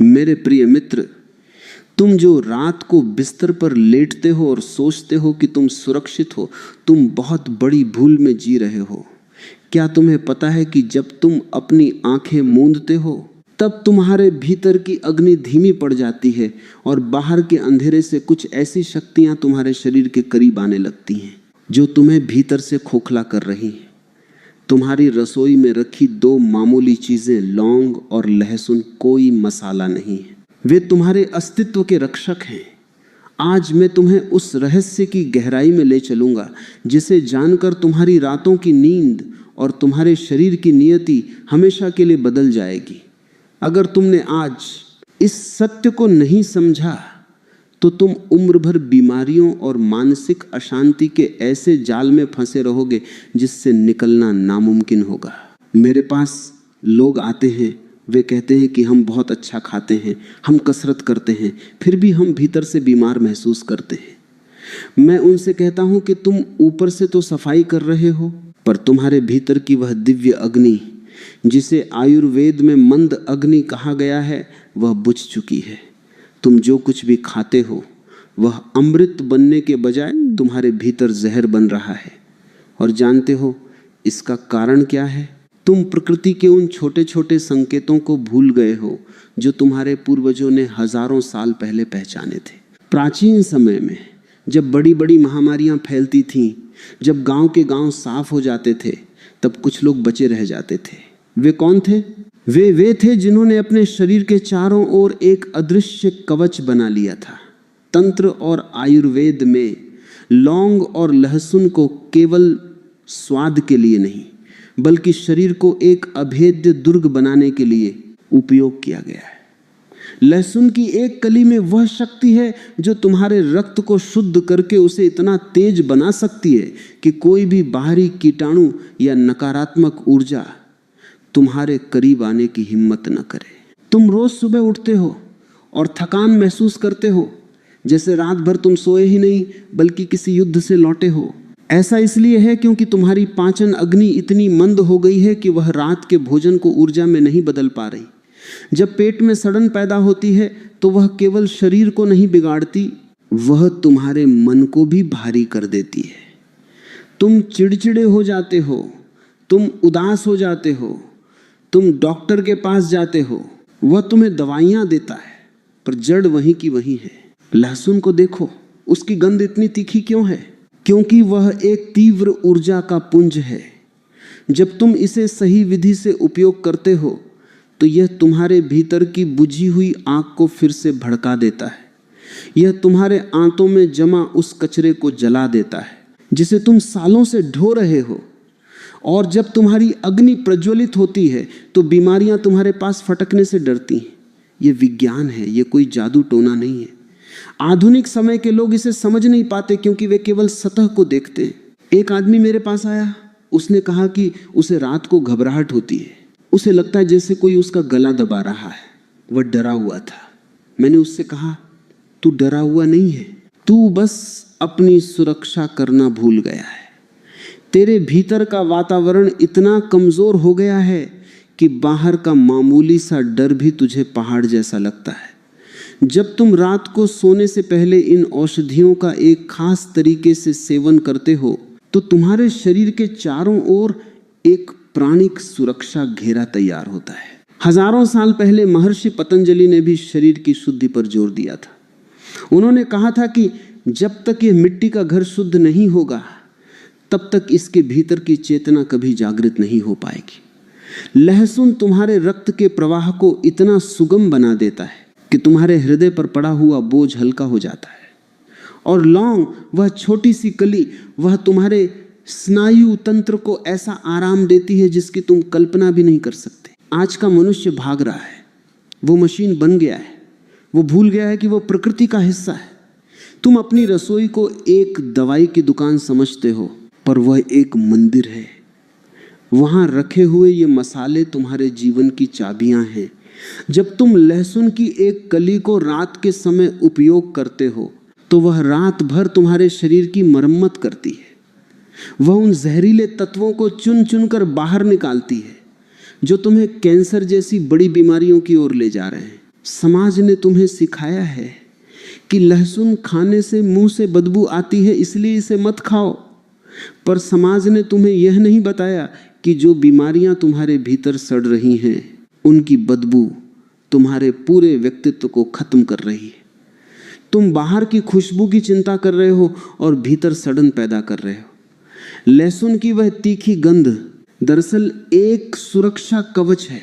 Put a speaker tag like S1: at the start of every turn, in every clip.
S1: मेरे प्रिय मित्र, तुम जो रात को बिस्तर पर लेटते हो और सोचते हो कि तुम सुरक्षित हो, तुम बहुत बड़ी भूल में जी रहे हो। क्या तुम्हें पता है कि जब तुम अपनी आंखें मूंदते हो तब तुम्हारे भीतर की अग्नि धीमी पड़ जाती है और बाहर के अंधेरे से कुछ ऐसी शक्तियां तुम्हारे शरीर के करीब आने लगती हैं जो तुम्हें भीतर से खोखला कर रही हैं। तुम्हारी रसोई में रखी 2 मामूली चीजें, लौंग और लहसुन, कोई मसाला नहीं है। वे तुम्हारे अस्तित्व के रक्षक हैं। आज मैं तुम्हें उस रहस्य की गहराई में ले चलूंगा जिसे जानकर तुम्हारी रातों की नींद और तुम्हारे शरीर की नियति हमेशा के लिए बदल जाएगी। अगर तुमने आज इस सत्य को नहीं समझा तो तुम उम्र भर बीमारियों और मानसिक अशांति के ऐसे जाल में फंसे रहोगे जिससे निकलना नामुमकिन होगा। मेरे पास लोग आते हैं, वे कहते हैं कि हम बहुत अच्छा खाते हैं, हम कसरत करते हैं, फिर भी हम भीतर से बीमार महसूस करते हैं। मैं उनसे कहता हूं कि तुम ऊपर से तो सफाई कर रहे हो, पर तुम्हारे भीतर की वह दिव्य अग्नि जिसे आयुर्वेद में मंद अग्नि कहा गया है, वह बुझ चुकी है। तुम जो कुछ भी खाते हो वह अमृत बनने के बजाय तुम्हारे भीतर जहर बन रहा है। और जानते हो इसका कारण क्या है? तुम प्रकृति के उन छोटे छोटे संकेतों को भूल गए हो जो तुम्हारे पूर्वजों ने हजारों साल पहले पहचाने थे। प्राचीन समय में जब बड़ी बड़ी महामारियां फैलती थीं, जब गांव के गांव साफ हो जाते थे, तब कुछ लोग बचे रह जाते थे। वे कौन थे? वे थे जिन्होंने अपने शरीर के चारों ओर एक अदृश्य कवच बना लिया था। तंत्र और आयुर्वेद में लौंग और लहसुन को केवल स्वाद के लिए नहीं, बल्कि शरीर को एक अभेद्य दुर्ग बनाने के लिए उपयोग किया गया है। लहसुन की एक कली में वह शक्ति है जो तुम्हारे रक्त को शुद्ध करके उसे इतना तेज बना सकती है कि कोई भी बाहरी कीटाणु या नकारात्मक ऊर्जा तुम्हारे करीब आने की हिम्मत न करे। तुम रोज सुबह उठते हो और थकान महसूस करते हो, जैसे रात भर तुम सोए ही नहीं बल्कि किसी युद्ध से लौटे हो। ऐसा इसलिए है क्योंकि तुम्हारी पाचन अग्नि इतनी मंद हो गई है कि वह रात के भोजन को ऊर्जा में नहीं बदल पा रही। जब पेट में सड़न पैदा होती है तो वह केवल शरीर को नहीं बिगाड़ती, वह तुम्हारे मन को भी भारी कर देती है। तुम चिड़चिड़े हो जाते हो, तुम उदास हो जाते हो, तुम डॉक्टर के पास जाते हो, वह तुम्हें दवाइयां देता है, पर जड़ वहीं की वहीं है। लहसुन को देखो, उसकी गंध इतनी तीखी क्यों है? क्योंकि वह एक तीव्र ऊर्जा का पुंज है। जब तुम इसे सही विधि से उपयोग करते हो तो यह तुम्हारे भीतर की बुझी हुई आग को फिर से भड़का देता है। यह तुम्हारे आंतों में जमा उस कचरे को जला देता है जिसे तुम सालों से ढो रहे हो। और जब तुम्हारी अग्नि प्रज्वलित होती है तो बीमारियां तुम्हारे पास फटकने से डरती हैं। यह विज्ञान है, यह कोई जादू टोना नहीं है। आधुनिक समय के लोग इसे समझ नहीं पाते क्योंकि वे केवल सतह को देखते हैं। एक आदमी मेरे पास आया, उसने कहा कि उसे रात को घबराहट होती है, उसे लगता है जैसे कोई उसका गला दबा रहा है। वह डरा हुआ था। मैंने उससे कहा, तू डरा हुआ नहीं है, तू बस अपनी सुरक्षा करना भूल गया है। तेरे भीतर का वातावरण इतना कमजोर हो गया है कि बाहर का मामूली सा डर भी तुझे पहाड़ जैसा लगता है। जब तुम रात को सोने से पहले इन औषधियों का एक खास तरीके से सेवन करते हो तो तुम्हारे शरीर के चारों ओर एक प्राणिक सुरक्षा घेरा तैयार होता है। हजारों साल पहले महर्षि पतंजलि ने भी शरीर की शुद्धि पर जोर दिया था। उन्होंने कहा था कि जब तक यह मिट्टी का घर शुद्ध नहीं होगा तब तक इसके भीतर की चेतना कभी जागृत नहीं हो पाएगी। लहसुन तुम्हारे रक्त के प्रवाह को इतना सुगम बना देता है कि तुम्हारे हृदय पर पड़ा हुआ बोझ हल्का हो जाता है। और लौंग, वह छोटी सी कली, वह तुम्हारे स्नायु तंत्र को ऐसा आराम देती है जिसकी तुम कल्पना भी नहीं कर सकते। आज का मनुष्य भाग रहा है, वो मशीन बन गया है, वो भूल गया है कि वो प्रकृति का हिस्सा है। तुम अपनी रसोई को एक दवाई की दुकान समझते हो, पर वह एक मंदिर है। वहां रखे हुए ये मसाले तुम्हारे जीवन की चाबियां हैं। जब तुम लहसुन की एक कली को रात के समय उपयोग करते हो तो वह रात भर तुम्हारे शरीर की मरम्मत करती है। वह उन जहरीले तत्वों को चुन चुन कर बाहर निकालती है जो तुम्हें कैंसर जैसी बड़ी बीमारियों की ओर ले जा रहे हैं। समाज ने तुम्हें सिखाया है कि लहसुन खाने से मुंह से बदबू आती है, इसलिए इसे मत खाओ। पर समाज ने तुम्हें यह नहीं बताया कि जो बीमारियां तुम्हारे भीतर सड़ रही हैं, उनकी बदबू तुम्हारे पूरे व्यक्तित्व को खत्म कर रही है। तुम बाहर की खुशबू की चिंता कर रहे हो और भीतर सड़न पैदा कर रहे हो। लहसुन की वह तीखी गंध दरअसल एक सुरक्षा कवच है।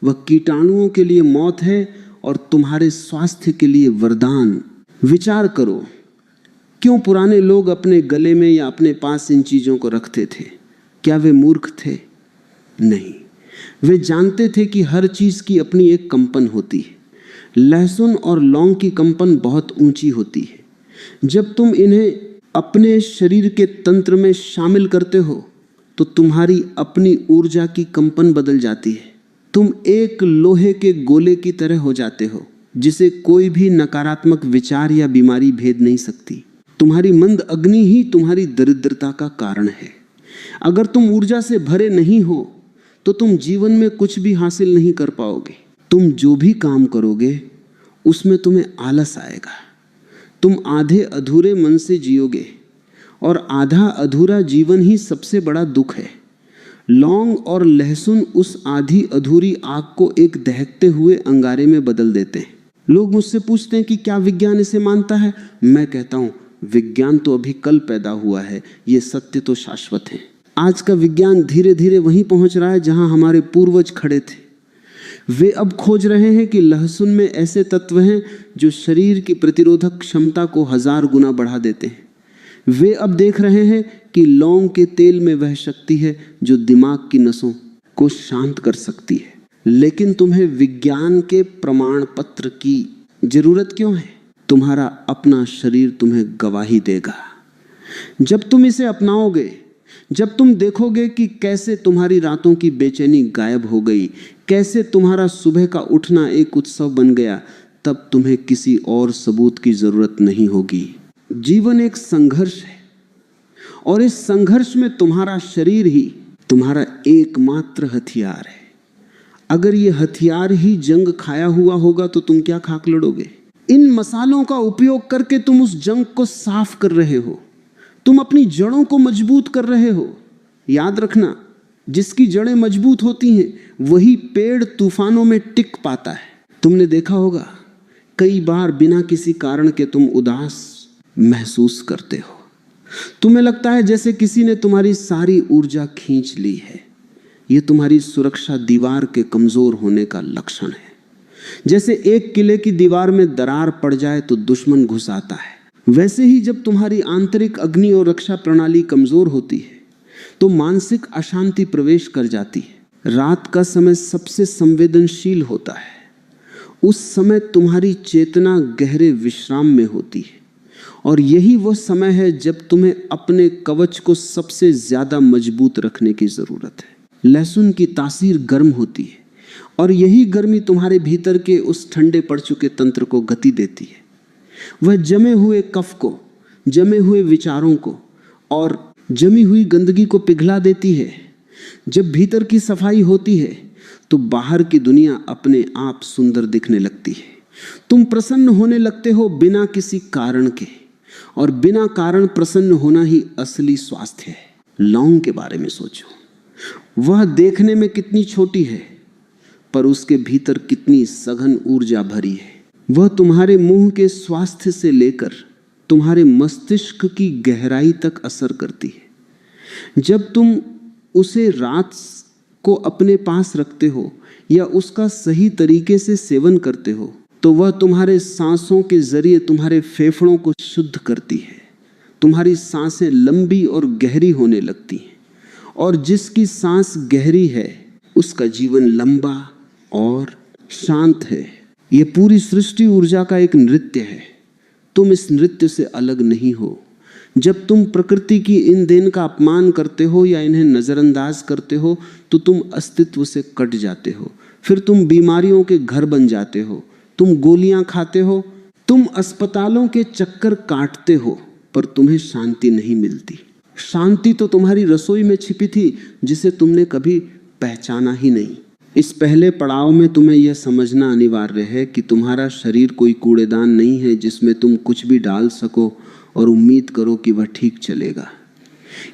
S1: वह कीटाणुओं के लिए मौत है और तुम्हारे स्वास्थ्य के लिए वरदान। विचार करो, क्यों पुराने लोग अपने गले में या अपने पास इन चीजों को रखते थे? क्या वे मूर्ख थे? नहीं, वे जानते थे कि हर चीज की अपनी एक कंपन होती है। लहसुन और लौंग की कंपन बहुत ऊंची होती है। जब तुम इन्हें अपने शरीर के तंत्र में शामिल करते हो तो तुम्हारी अपनी ऊर्जा की कंपन बदल जाती है। तुम एक लोहे के गोले की तरह हो जाते हो जिसे कोई भी नकारात्मक विचार या बीमारी भेद नहीं सकती। तुम्हारी मंद अग्नि ही तुम्हारी दरिद्रता का कारण है। अगर तुम ऊर्जा से भरे नहीं हो तो तुम जीवन में कुछ भी हासिल नहीं कर पाओगे। तुम जो भी काम करोगे उसमें तुम्हें आलस आएगा। तुम आधे अधूरे मन से जियोगे और आधा अधूरा जीवन ही सबसे बड़ा दुख है। लौंग और लहसुन उस आधी अधूरी आग को एक दहकते हुए अंगारे में बदल देते हैं। लोग मुझसे पूछते हैं कि क्या विज्ञान इसे मानता है? मैं कहता हूं, विज्ञान तो अभी कल पैदा हुआ है, ये सत्य तो शाश्वत है। आज का विज्ञान धीरे धीरे वहीं पहुंच रहा है जहां हमारे पूर्वज खड़े थे। वे अब खोज रहे हैं कि लहसुन में ऐसे तत्व हैं जो शरीर की प्रतिरोधक क्षमता को 1000 गुना बढ़ा देते हैं। वे अब देख रहे हैं कि लौंग के तेल में वह शक्ति है जो दिमाग की नसों को शांत कर सकती है। लेकिन तुम्हें विज्ञान के प्रमाण पत्र की जरूरत क्यों है? तुम्हारा अपना शरीर तुम्हें गवाही देगा। जब तुम इसे अपनाओगे, जब तुम देखोगे कि कैसे तुम्हारी रातों की बेचैनी गायब हो गई, कैसे तुम्हारा सुबह का उठना एक उत्सव बन गया, तब तुम्हें किसी और सबूत की जरूरत नहीं होगी। जीवन एक संघर्ष है और इस संघर्ष में तुम्हारा शरीर ही तुम्हारा एकमात्र हथियार है। अगर ये हथियार ही जंग खाया हुआ होगा तो तुम क्या खाक लड़ोगे? इन मसालों का उपयोग करके तुम उस जंग को साफ कर रहे हो। तुम अपनी जड़ों को मजबूत कर रहे हो। याद रखना, जिसकी जड़ें मजबूत होती हैं वही पेड़ तूफानों में टिक पाता है। तुमने देखा होगा, कई बार बिना किसी कारण के तुम उदास महसूस करते हो। तुम्हें लगता है जैसे किसी ने तुम्हारी सारी ऊर्जा खींच ली है। यह तुम्हारी सुरक्षा दीवार के कमजोर होने का लक्षण है। जैसे एक किले की दीवार में दरार पड़ जाए तो दुश्मन घुस आता है, वैसे ही जब तुम्हारी आंतरिक अग्नि और रक्षा प्रणाली कमजोर होती है तो मानसिक अशांति प्रवेश कर जाती है। रात का समय सबसे संवेदनशील होता है। उस समय तुम्हारी चेतना गहरे विश्राम में होती है और यही वो समय है जब तुम्हें अपने कवच को सबसे ज्यादा मजबूत रखने की जरूरत है। लहसुन की तासीर गर्म होती है और यही गर्मी तुम्हारे भीतर के उस ठंडे पड़ चुके तंत्र को गति देती है। वह जमे हुए कफ को, जमे हुए विचारों को और जमी हुई गंदगी को पिघला देती है। जब भीतर की सफाई होती है तो बाहर की दुनिया अपने आप सुंदर दिखने लगती है। तुम प्रसन्न होने लगते हो बिना किसी कारण के, और बिना कारण प्रसन्न होना ही असली स्वास्थ्य है। लौंग के बारे में सोचो, वह देखने में कितनी छोटी है पर उसके भीतर कितनी सघन ऊर्जा भरी है। वह तुम्हारे मुंह के स्वास्थ्य से लेकर तुम्हारे मस्तिष्क की गहराई तक असर करती है। जब तुम उसे रात को अपने पास रखते हो या उसका सही तरीके से सेवन करते हो तो वह तुम्हारे सांसों के जरिए तुम्हारे फेफड़ों को शुद्ध करती है। तुम्हारी सांसें लंबी और गहरी होने लगती हैं, और जिसकी सांस गहरी है उसका जीवन लंबा और शांत है। यह पूरी सृष्टि ऊर्जा का एक नृत्य है। तुम इस नृत्य से अलग नहीं हो। जब तुम प्रकृति की इन देन का अपमान करते हो या इन्हें नजरअंदाज करते हो तो तुम अस्तित्व से कट जाते हो। फिर तुम बीमारियों के घर बन जाते हो। तुम गोलियां खाते हो, तुम अस्पतालों के चक्कर काटते हो, पर तुम्हें शांति नहीं मिलती। शांति तो तुम्हारी रसोई में छिपी थी जिसे तुमने कभी पहचाना ही नहीं। इस पहले पड़ाव में तुम्हें यह समझना अनिवार्य है कि तुम्हारा शरीर कोई कूड़ेदान नहीं है जिसमें तुम कुछ भी डाल सको और उम्मीद करो कि वह ठीक चलेगा।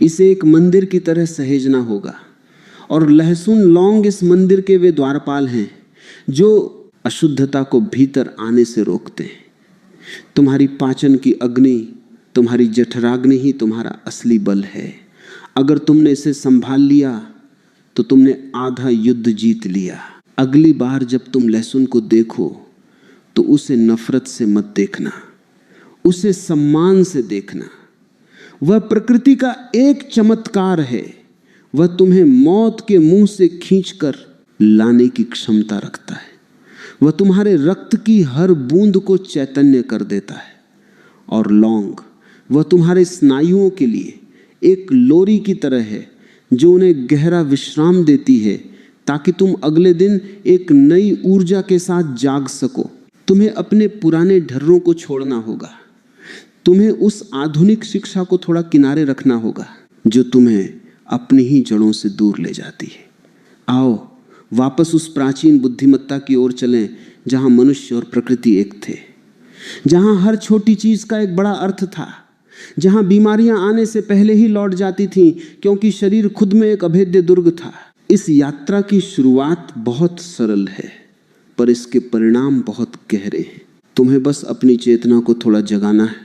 S1: इसे एक मंदिर की तरह सहेजना होगा, और लहसुन लौंग इस मंदिर के वे द्वारपाल हैं जो अशुद्धता को भीतर आने से रोकते हैं। तुम्हारी पाचन की अग्नि, तुम्हारी जठराग्नि ही तुम्हारा असली बल है। अगर तुमने इसे संभाल लिया तो तुमने आधा युद्ध जीत लिया। अगली बार जब तुम लहसुन को देखो तो उसे नफरत से मत देखना, उसे सम्मान से देखना। वह प्रकृति का एक चमत्कार है। वह तुम्हें मौत के मुंह से खींचकर लाने की क्षमता रखता है। वह तुम्हारे रक्त की हर बूंद को चैतन्य कर देता है। और लौंग, वह तुम्हारे स्नायुओं के लिए एक लोरी की तरह है जो उन्हें गहरा विश्राम देती है ताकि तुम अगले दिन एक नई ऊर्जा के साथ जाग सको। तुम्हें अपने पुराने ढर्रों को छोड़ना होगा। तुम्हें उस आधुनिक शिक्षा को थोड़ा किनारे रखना होगा जो तुम्हें अपनी ही जड़ों से दूर ले जाती है। आओ वापस उस प्राचीन बुद्धिमत्ता की ओर चलें जहां मनुष्य और प्रकृति एक थे, जहां हर छोटी चीज का एक बड़ा अर्थ था, जहां बीमारियां आने से पहले ही लौट जाती थीं क्योंकि शरीर खुद में एक अभेद्य दुर्ग था। इस यात्रा की शुरुआत बहुत सरल है पर इसके परिणाम बहुत गहरे हैं। तुम्हें बस अपनी चेतना को थोड़ा जगाना है।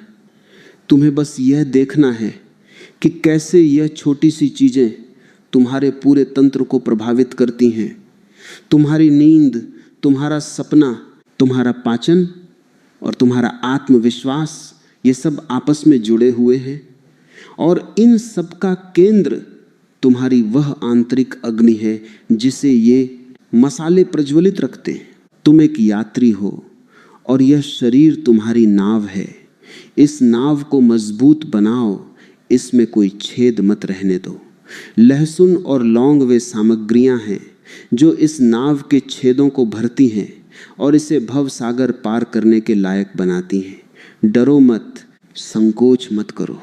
S1: तुम्हें बस यह देखना है कि कैसे यह छोटी सी चीजें तुम्हारे पूरे तंत्र को प्रभावित करती हैं। तुम्हारी नींद, तुम्हारा सपना, तुम्हारा पाचन और तुम्हारा आत्मविश्वास, ये सब आपस में जुड़े हुए हैं और इन सब का केंद्र तुम्हारी वह आंतरिक अग्नि है जिसे ये मसाले प्रज्वलित रखते हैं। तुम एक यात्री हो और यह शरीर तुम्हारी नाव है। इस नाव को मजबूत बनाओ, इसमें कोई छेद मत रहने दो। लहसुन और लौंग वे सामग्रियां हैं जो इस नाव के छेदों को भरती हैं और इसे भव सागर पार करने के लायक बनाती हैं। डरो मत, संकोच मत करो।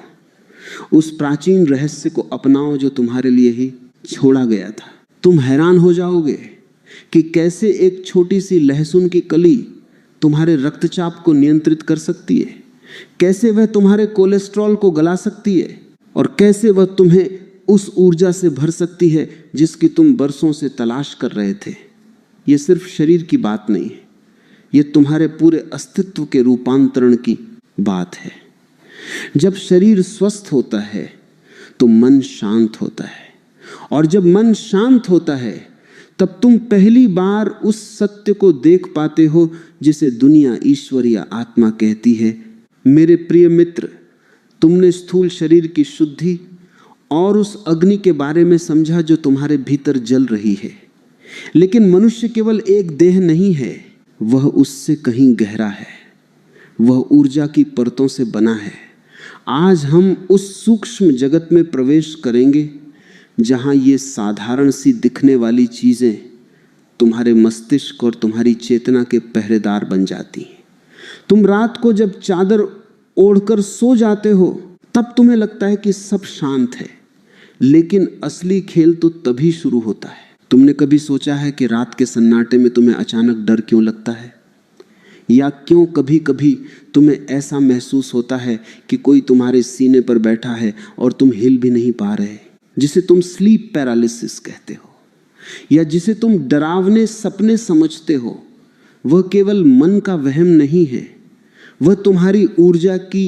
S1: उस प्राचीन रहस्य को अपनाओ जो तुम्हारे लिए ही छोड़ा गया था। तुम हैरान हो जाओगे कि कैसे एक छोटी सी लहसुन की कली तुम्हारे रक्तचाप को नियंत्रित कर सकती है, कैसे वह तुम्हारे कोलेस्ट्रॉल को गला सकती है और कैसे वह तुम्हें उस ऊर्जा से भर सकती है जिसकी तुम बरसों से तलाश कर रहे थे। यह सिर्फ शरीर की बात नहीं है, यह तुम्हारे पूरे अस्तित्व के रूपांतरण की बात है। जब शरीर स्वस्थ होता है तो मन शांत होता है, और जब मन शांत होता है तब तुम पहली बार उस सत्य को देख पाते हो जिसे दुनिया, ईश्वर या आत्मा कहती है। मेरे प्रिय मित्र, तुमने स्थूल शरीर की शुद्धि और उस अग्नि के बारे में समझा जो तुम्हारे भीतर जल रही है, लेकिन मनुष्य केवल एक देह नहीं है, वह उससे कहीं गहरा है। वह ऊर्जा की परतों से बना है। आज हम उस सूक्ष्म जगत में प्रवेश करेंगे जहां ये साधारण सी दिखने वाली चीजें तुम्हारे मस्तिष्क और तुम्हारी चेतना के पहरेदार बन जाती हैं। तुम रात को जब चादर ओढ़कर सो जाते हो तब तुम्हें लगता है कि सब शांत है, लेकिन असली खेल तो तभी शुरू होता है। तुमने कभी सोचा है कि रात के सन्नाटे में तुम्हें अचानक डर क्यों लगता है, या क्यों कभी कभी तुम्हें ऐसा महसूस होता है कि कोई तुम्हारे सीने पर बैठा है और तुम हिल भी नहीं पा रहे, जिसे तुम स्लीप पैरालिसिस कहते हो, या जिसे तुम डरावने सपने समझते हो। वह केवल मन का वहम नहीं है, वह तुम्हारी ऊर्जा की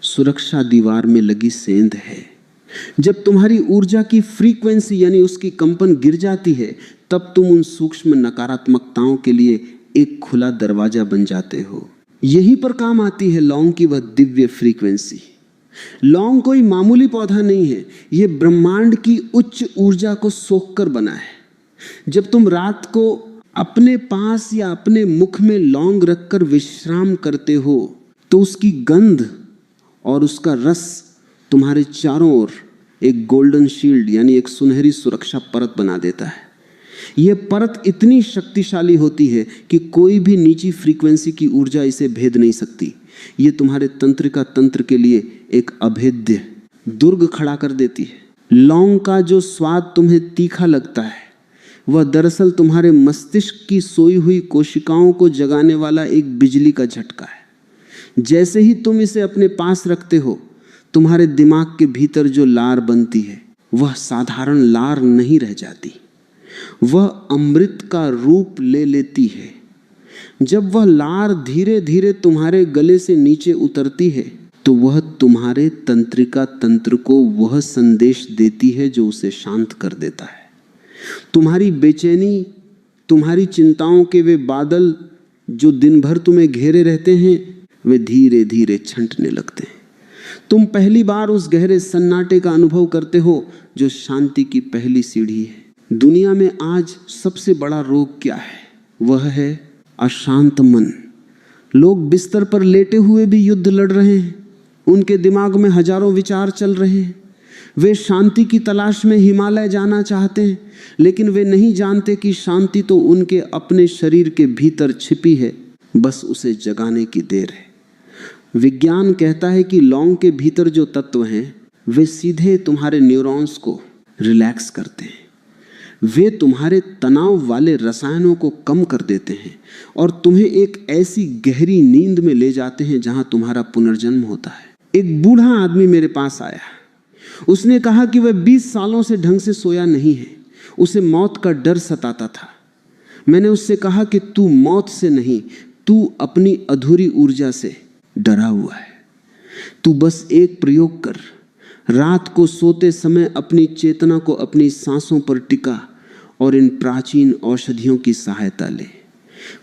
S1: सुरक्षा दीवार में लगी सेंध है। जब तुम्हारी ऊर्जा की फ्रीक्वेंसी यानी उसकी कंपन गिर जाती है तब तुम उन सूक्ष्म नकारात्मकताओं के लिए एक खुला दरवाजा बन जाते हो। यहीं पर काम आती है लौंग की वह दिव्य फ्रीक्वेंसी। लौंग कोई मामूली पौधा नहीं है, यह ब्रह्मांड की उच्च ऊर्जा को सोखकर बना है। जब तुम रात को अपने पास या अपने मुख में लौंग रखकर विश्राम करते हो तो उसकी गंध और उसका रस तुम्हारे चारों ओर एक गोल्डन शील्ड यानी एक सुनहरी सुरक्षा परत बना देता है। यह परत इतनी शक्तिशाली होती है कि कोई भी नीची फ्रीक्वेंसी की ऊर्जा इसे भेद नहीं सकती। यह तुम्हारे तंत्रिका तंत्र के लिए एक अभेद्य दुर्ग खड़ा कर देती है। लौंग का जो स्वाद तुम्हें तीखा लगता है वह दरअसल तुम्हारे मस्तिष्क की सोई हुई कोशिकाओं को जगाने वाला एक बिजली का झटका है। जैसे ही तुम इसे अपने पास रखते हो, तुम्हारे दिमाग के भीतर जो लार बनती है वह साधारण लार नहीं रह जाती, वह अमृत का रूप ले लेती है। जब वह लार धीरे धीरे तुम्हारे गले से नीचे उतरती है तो वह तुम्हारे तंत्रिका तंत्र को वह संदेश देती है जो उसे शांत कर देता है। तुम्हारी बेचैनी, तुम्हारी चिंताओं के वे बादल जो दिन भर तुम्हें घेरे रहते हैं, वे धीरे धीरे छंटने लगते हैं। तुम पहली बार उस गहरे सन्नाटे का अनुभव करते हो जो शांति की पहली सीढ़ी है। दुनिया में आज सबसे बड़ा रोग क्या है? वह है अशांत मन। लोग बिस्तर पर लेटे हुए भी युद्ध लड़ रहे हैं, उनके दिमाग में हजारों विचार चल रहे हैं। वे शांति की तलाश में हिमालय जाना चाहते हैं, लेकिन वे नहीं जानते कि शांति तो उनके अपने शरीर के भीतर छिपी है, बस उसे जगाने की देर है। विज्ञान कहता है कि लौंग के भीतर जो तत्व हैं वे सीधे तुम्हारे न्यूरॉन्स को रिलैक्स करते हैं, वे तुम्हारे तनाव वाले रसायनों को कम कर देते हैं और तुम्हें एक ऐसी गहरी नींद में ले जाते हैं जहां तुम्हारा पुनर्जन्म होता है। एक बूढ़ा आदमी मेरे पास आया, उसने कहा कि वह 20 सालों से ढंग से सोया नहीं है, उसे मौत का डर सताता था। मैंने उससे कहा कि तू मौत से नहीं, तू अपनी अधूरी ऊर्जा से डरा हुआ है। तू बस एक प्रयोग कर, रात को सोते समय अपनी चेतना को अपनी सांसों पर टिका और इन प्राचीन औषधियों की सहायता ले।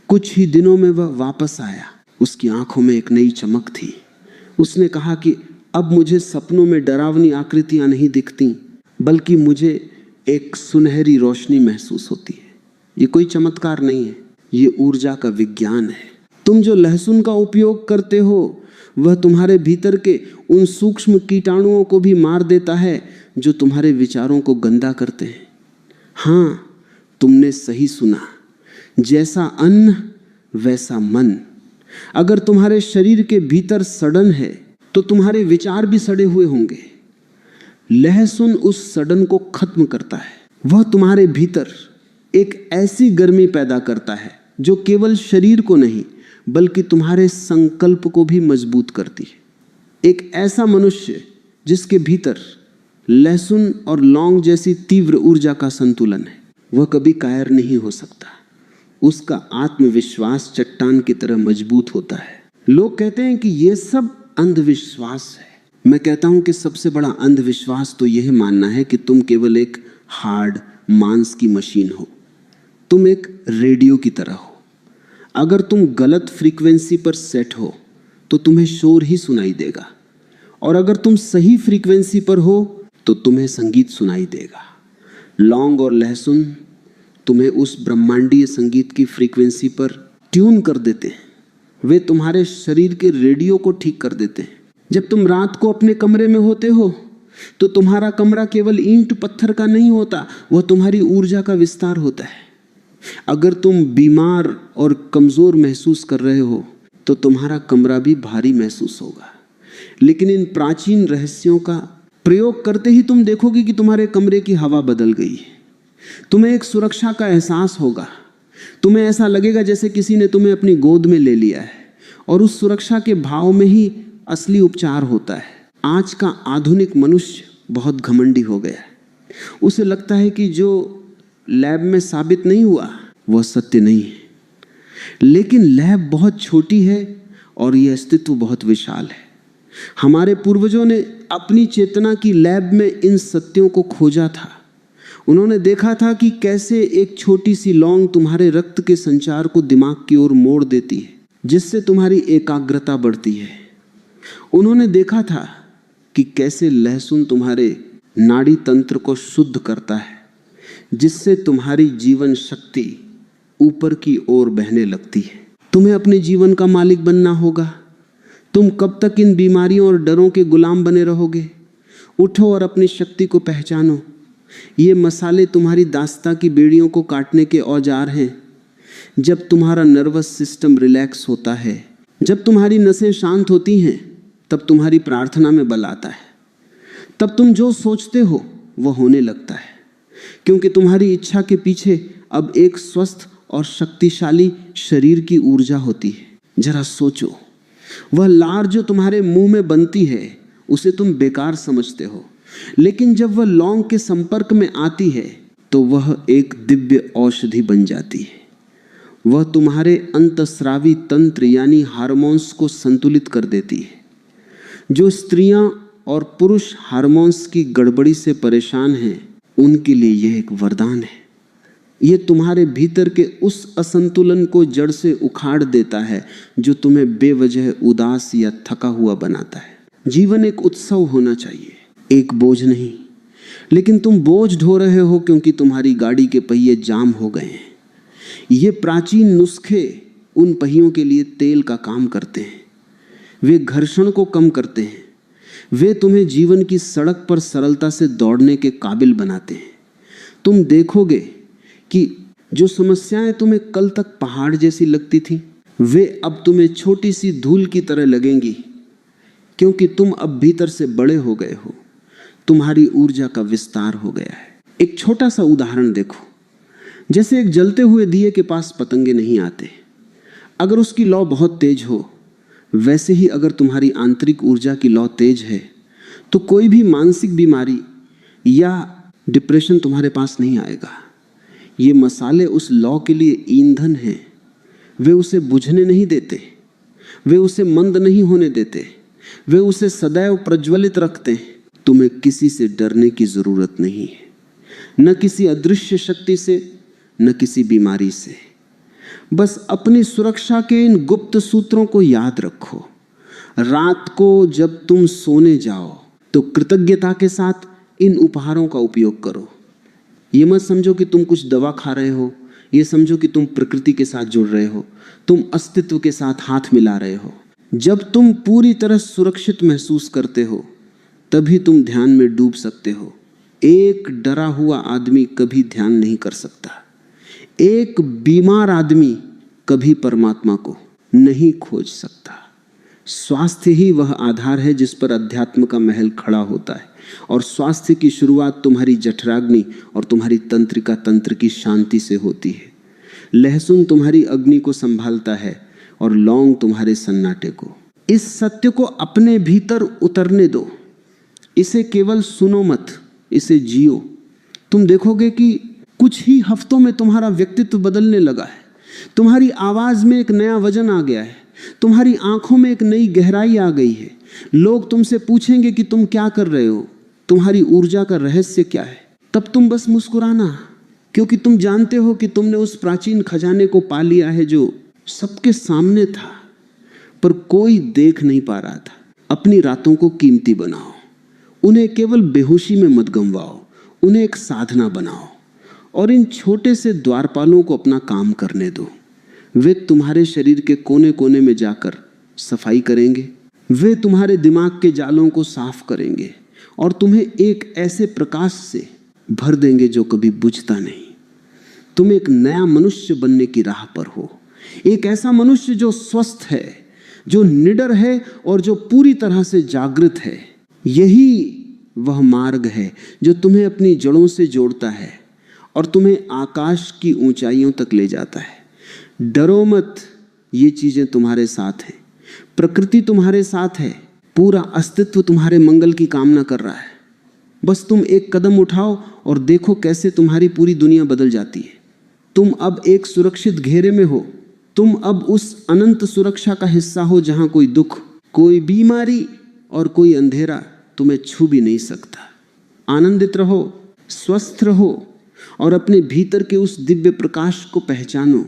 S1: कुछ ही दिनों में वह वापस आया, उसकी आंखों में एक नई चमक थी। उसने कहा कि अब मुझे सपनों में डरावनी आकृतियां नहीं दिखती, बल्कि मुझे एक सुनहरी रोशनी महसूस होती है। ये कोई चमत्कार नहीं है, ये ऊर्जा का विज्ञान है। तुम जो लहसुन का उपयोग करते हो वह तुम्हारे भीतर के उन सूक्ष्म कीटाणुओं को भी मार देता है जो तुम्हारे विचारों को गंदा करते हैं। हाँ, तुमने सही सुना, जैसा अन्न वैसा मन। अगर तुम्हारे शरीर के भीतर सड़न है तो तुम्हारे विचार भी सड़े हुए होंगे। लहसुन उस सड़न को खत्म करता है। वह तुम्हारे भीतर एक ऐसी गर्मी पैदा करता है जो केवल शरीर को नहीं बल्कि तुम्हारे संकल्प को भी मजबूत करती है। एक ऐसा मनुष्य जिसके भीतर लहसुन और लौंग जैसी तीव्र ऊर्जा का संतुलन है, वह कभी कायर नहीं हो सकता। उसका आत्मविश्वास चट्टान की तरह मजबूत होता है। लोग कहते हैं कि यह सब अंधविश्वास है। मैं कहता हूं कि सबसे बड़ा अंधविश्वास तो यह मानना है कि तुम केवल एक हार्ड मांस की मशीन हो। तुम एक रेडियो की तरह हो। अगर तुम गलत फ्रीक्वेंसी पर सेट हो तो तुम्हें शोर ही सुनाई देगा, और अगर तुम सही फ्रीक्वेंसी पर हो तो तुम्हें संगीत सुनाई देगा। लौंग और लहसुन तुम्हें उस ब्रह्मांडीय संगीत की फ्रीक्वेंसी पर ट्यून कर देते हैं। वे तुम्हारे शरीर के रेडियो को ठीक कर देते हैं। जब तुम रात को अपने कमरे में होते हो तो तुम्हारा कमरा केवल ईंट पत्थर का नहीं होता, वह तुम्हारी ऊर्जा का विस्तार होता है। अगर तुम बीमार और कमजोर महसूस कर रहे हो तो तुम्हारा कमरा भी भारी महसूस होगा। लेकिन इन प्राचीन रहस्यों का प्रयोग करते ही तुम देखोगे कि तुम्हारे कमरे की हवा बदल गई है। तुम्हें एक सुरक्षा का एहसास होगा। तुम्हें ऐसा लगेगा जैसे किसी ने तुम्हें अपनी गोद में ले लिया है, और उस सुरक्षा के भाव में ही असली उपचार होता है। आज का आधुनिक मनुष्य बहुत घमंडी हो गया है। उसे लगता है कि जो लैब में साबित नहीं हुआ वह सत्य नहीं है। लेकिन लैब बहुत छोटी है और यह अस्तित्व बहुत विशाल है। हमारे पूर्वजों ने अपनी चेतना की लैब में इन सत्यों को खोजा था। उन्होंने देखा था कि कैसे एक छोटी सी लौंग तुम्हारे रक्त के संचार को दिमाग की ओर मोड़ देती है, जिससे तुम्हारी एकाग्रता बढ़ती है। उन्होंने देखा था कि कैसे लहसुन तुम्हारे नाड़ी तंत्र को शुद्ध करता है, जिससे तुम्हारी जीवन शक्ति ऊपर की ओर बहने लगती है। तुम्हें अपने जीवन का मालिक बनना होगा। तुम कब तक इन बीमारियों और डरों के गुलाम बने रहोगे? उठो और अपनी शक्ति को पहचानो। ये मसाले तुम्हारी दास्ता की बेड़ियों को काटने के औजार हैं। जब तुम्हारा नर्वस सिस्टम रिलैक्स होता है, जब तुम्हारी नसें शांत होती हैं, तब तुम्हारी प्रार्थना में बल आता है। तब तुम जो सोचते हो वह होने लगता है। क्योंकि तुम्हारी इच्छा के पीछे अब एक स्वस्थ और शक्तिशाली शरीर की ऊर्जा होती है। जरा सोचो, वह लार जो तुम्हारे मुंह में बनती है उसे तुम बेकार समझते हो, लेकिन जब वह लौंग के संपर्क में आती है तो वह एक दिव्य औषधि बन जाती है। वह तुम्हारे अंतस्रावी तंत्र यानी हार्मोन्स को संतुलित कर देती है। जो स्त्रियां और पुरुष हार्मोन्स की गड़बड़ी से परेशान हैं, उनके लिए यह एक वरदान है। यह तुम्हारे भीतर के उस असंतुलन को जड़ से उखाड़ देता है जो तुम्हें बेवजह उदास या थका हुआ बनाता है। जीवन एक उत्सव होना चाहिए, एक बोझ नहीं। लेकिन तुम बोझ ढो रहे हो क्योंकि तुम्हारी गाड़ी के पहिए जाम हो गए हैं। ये प्राचीन नुस्खे उन पहियों के लिए तेल का काम करते हैं। वे घर्षण को कम करते हैं। वे तुम्हें जीवन की सड़क पर सरलता से दौड़ने के काबिल बनाते हैं। तुम देखोगे कि जो समस्याएं तुम्हें कल तक पहाड़ जैसी लगती थी, वे अब तुम्हें छोटी सी धूल की तरह लगेंगी, क्योंकि तुम अब भीतर से बड़े हो गए हो। तुम्हारी ऊर्जा का विस्तार हो गया है। एक छोटा सा उदाहरण देखो। जैसे एक जलते हुए दिए के पास पतंगे नहीं आते। अगर उसकी लौ बहुत तेज हो, वैसे ही अगर तुम्हारी आंतरिक ऊर्जा की लौ तेज है तो कोई भी मानसिक बीमारी या डिप्रेशन तुम्हारे पास नहीं आएगा। ये मसाले उस लौ के लिए ईंधन हैं। वे उसे बुझने नहीं देते, वे उसे मंद नहीं होने देते, वे उसे सदैव प्रज्वलित रखते हैं। तुम्हें किसी से डरने की जरूरत नहीं है, न किसी अदृश्य शक्ति से, न किसी बीमारी से। बस अपनी सुरक्षा के इन गुप्त सूत्रों को याद रखो। रात को जब तुम सोने जाओ तो कृतज्ञता के साथ इन उपहारों का उपयोग करो। ये मत समझो कि तुम कुछ दवा खा रहे हो, ये समझो कि तुम प्रकृति के साथ जुड़ रहे हो, तुम अस्तित्व के साथ हाथ मिला रहे हो। जब तुम पूरी तरह सुरक्षित महसूस करते हो तभी तुम ध्यान में डूब सकते हो। एक डरा हुआ आदमी कभी ध्यान नहीं कर सकता। एक बीमार आदमी कभी परमात्मा को नहीं खोज सकता। स्वास्थ्य ही वह आधार है जिस पर अध्यात्म का महल खड़ा होता है। और स्वास्थ्य की शुरुआत तुम्हारी जठराग्नि और तुम्हारी तंत्रिका तंत्र की शांति से होती है। लहसुन तुम्हारी अग्नि को संभालता है और लौंग तुम्हारे सन्नाटे को। इस सत्य को अपने भीतर उतरने दो। इसे केवल सुनो मत, इसे जियो। तुम देखोगे कि कुछ ही हफ्तों में तुम्हारा व्यक्तित्व बदलने लगा है। तुम्हारी आवाज में एक नया वजन आ गया है। तुम्हारी आंखों में एक नई गहराई आ गई है। लोग तुमसे पूछेंगे कि तुम क्या कर रहे हो, तुम्हारी ऊर्जा का रहस्य क्या है। तब तुम बस मुस्कुराना, क्योंकि तुम जानते हो कि तुमने उस प्राचीन खजाने को पा लिया है जो सबके सामने था पर कोई देख नहीं पा रहा था। अपनी रातों को कीमती बनाओ, उन्हें केवल बेहोशी में मत गंवाओ, उन्हें एक साधना बनाओ। और इन छोटे से द्वारपालों को अपना काम करने दो। वे तुम्हारे शरीर के कोने कोने में जाकर सफाई करेंगे। वे तुम्हारे दिमाग के जालों को साफ करेंगे और तुम्हें एक ऐसे प्रकाश से भर देंगे जो कभी बुझता नहीं। तुम एक नया मनुष्य बनने की राह पर हो। एक ऐसा मनुष्य जो स्वस्थ है, जो निडर है और जो पूरी तरह से जागृत है। यही वह मार्ग है जो तुम्हें अपनी जड़ों से जोड़ता है और तुम्हें आकाश की ऊंचाइयों तक ले जाता है। डरो मत, ये चीजें तुम्हारे साथ हैं। प्रकृति तुम्हारे साथ है। पूरा अस्तित्व तुम्हारे मंगल की कामना कर रहा है। बस तुम एक कदम उठाओ और देखो कैसे तुम्हारी पूरी दुनिया बदल जाती है। तुम अब एक सुरक्षित घेरे में हो। तुम अब उस अनंत सुरक्षा का हिस्सा हो जहां कोई दुख, कोई बीमारी और कोई अंधेरा तुम्हें छू भी नहीं सकता। आनंदित रहो, स्वस्थ रहो और अपने भीतर के उस दिव्य प्रकाश को पहचानो